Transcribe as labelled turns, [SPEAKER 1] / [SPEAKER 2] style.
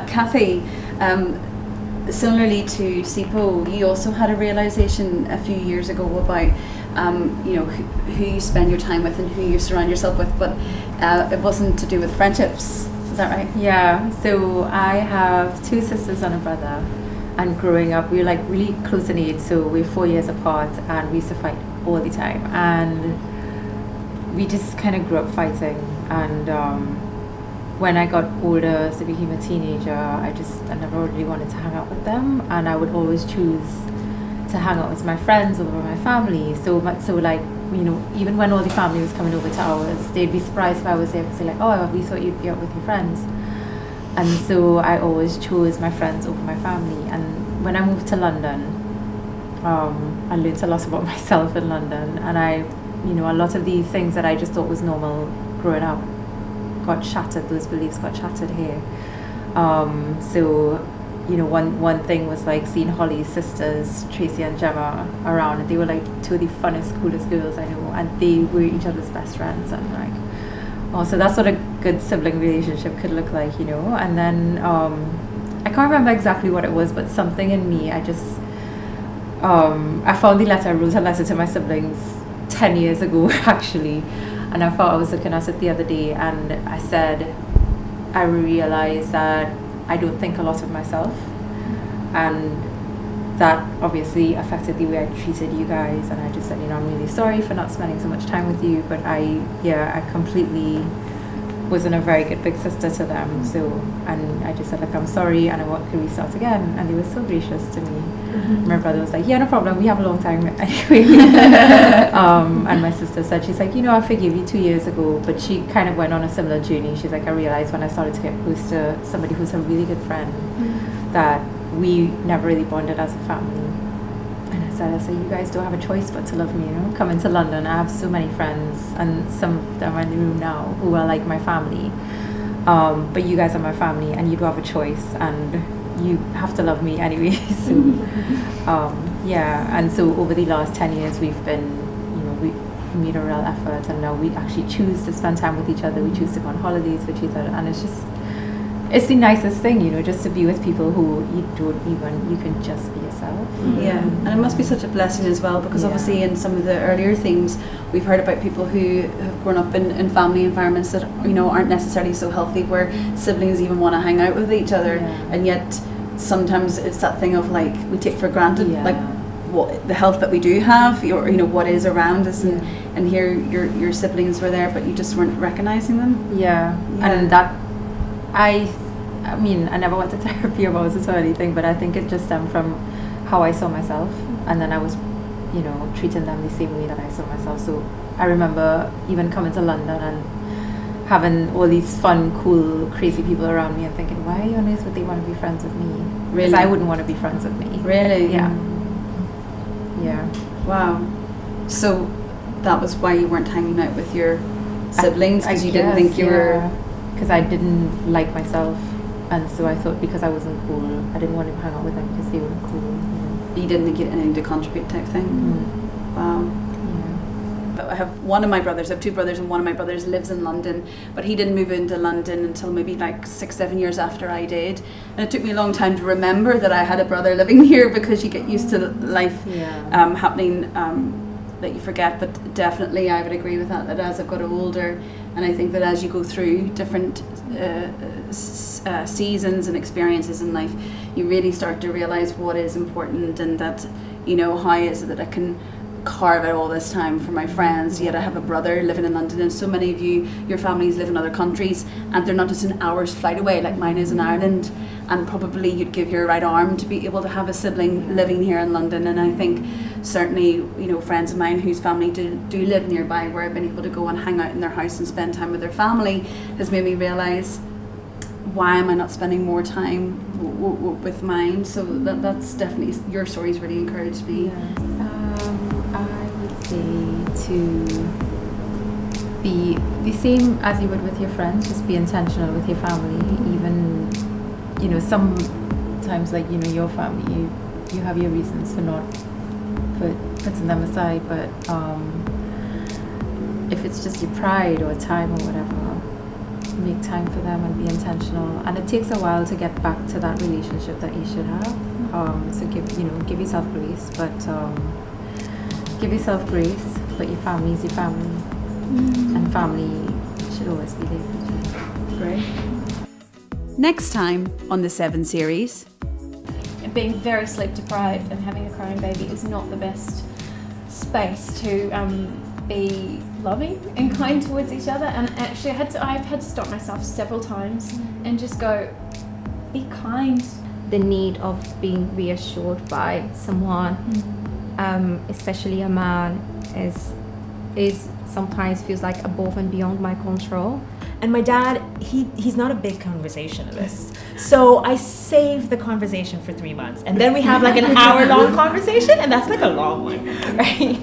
[SPEAKER 1] Kathy, similarly to Sipo, you also had a realization a few years ago about who you spend your time with and who you surround yourself with, but it wasn't to do with friendships. Is that right?
[SPEAKER 2] Yeah, so I have 2 sisters and a brother, and growing up we were like really close in age, so we're 4 years apart, and we used to fight all the time, and we just kind of grew up fighting. And when I got older, so became a teenager, I never really wanted to hang out with them, and I would always choose to hang out with my friends over my family. So much so, like, even when all the family was coming over to ours, they'd be surprised if I was there, because they're like, oh, we thought you'd be out with your friends. And so I always chose my friends over my family. And when I moved to London, I learned a lot about myself in London, and a lot of the things that I just thought was normal growing up got shattered. Those beliefs got shattered here. One thing was like seeing Holly's sisters, Tracy and Gemma, around, and they were like 2 of the funnest, coolest girls I know, and they were each other's best friends, and like, oh, so that's what a good sibling relationship could look like, And then I can't remember exactly what it was, but something in me, I found the letter. I wrote a letter to my siblings 10 years ago actually, and I thought I was looking at it the other day, and I said, I realized that I don't think a lot of myself, and that obviously affected the way I treated you guys. And I just said, I'm really sorry for not spending so much time with you, but I completely wasn't a very good big sister to them. So, and I just said, like, I'm sorry, and can we start again? And they were so gracious to me. Mm-hmm. My brother was like, yeah, no problem, we have a long time anyway. And my sister said, she's like, I forgave you 2 years ago, but she kind of went on a similar journey. She's like, I realized when I started to get close to somebody who's a really good friend, that we never really bonded as a family. And I said, you guys don't have a choice but to love me, Coming to London, I have so many friends, and some of them are in the room now who are like my family. But you guys are my family, and you don't have a choice, and you have to love me anyway. So, and so over the last 10 years, we've been, we made a real effort, and now we actually choose to spend time with each other. We choose to go on holidays with each other, and it's the nicest thing, just to be with people who you can just be yourself.
[SPEAKER 1] Yeah, and it must be such a blessing as well, because obviously in some of the earlier themes we've heard about people who have grown up in family environments that aren't necessarily so healthy, where siblings even want to hang out with each other, and yet sometimes it's that thing of like we take for granted like what the health that we do have, or what is around us, and here your siblings were there, but you just weren't recognizing them.
[SPEAKER 2] And that I never went to therapy about it or anything, but I think it just stemmed from how I saw myself, and then I was, treating them the same way that I saw myself. So I remember even coming to London and having all these fun, cool, crazy people around me, and thinking, why on earth would they want to be friends with me?
[SPEAKER 1] Really?
[SPEAKER 2] Because I wouldn't want to be friends with me.
[SPEAKER 1] Really?
[SPEAKER 2] Yeah.
[SPEAKER 1] Wow. So that was why you weren't hanging out with your siblings, because you didn't think you were...
[SPEAKER 2] Because I didn't like myself, and so I thought because I wasn't cool, I didn't want to hang out with them because they weren't cool.
[SPEAKER 1] You didn't think you had anything to contribute type thing? Wow. I have 2 brothers, and one of my brothers lives in London, but he didn't move into London until maybe like 6-7 years after I did, and it took me a long time to remember that I had a brother living here, because you get used to life happening, that you forget. But definitely I would agree with that as I've got older, and I think that as you go through different seasons and experiences in life, you really start to realize what is important, and that how is it that I can carve out all this time for my friends, yet I have a brother living in London, and so many of your families live in other countries, and they're not just an hour's flight away like mine is in Ireland, and probably you'd give your right arm to be able to have a sibling living here in London. And I think certainly friends of mine whose family do live nearby, where I've been able to go and hang out in their house and spend time with their family, has made me realise, why am I not spending more time with mine? So that's definitely, your story's really encouraged me.
[SPEAKER 2] I would say to be the same as you would with your friends, just be intentional with your family. Even, sometimes like, your family, you have your reasons for not putting them aside, but if it's just your pride or time or whatever, make time for them and be intentional. And it takes a while to get back to that relationship that you should have. So give yourself grace, but give yourself grace. But your family is your family, and family should always be there for you.
[SPEAKER 1] Great. Next time on the 7 series.
[SPEAKER 3] Being very sleep deprived and having a crying baby is not the best space to be loving and kind towards each other. And actually I've had to stop myself several times and just go, be kind.
[SPEAKER 4] The need of being reassured by someone, especially a man, is sometimes feels like above and beyond my control.
[SPEAKER 5] And my dad, he's not a big conversationalist. So I save the conversation for 3 months. And then we have like an hour-long conversation, and that's like a long one, right?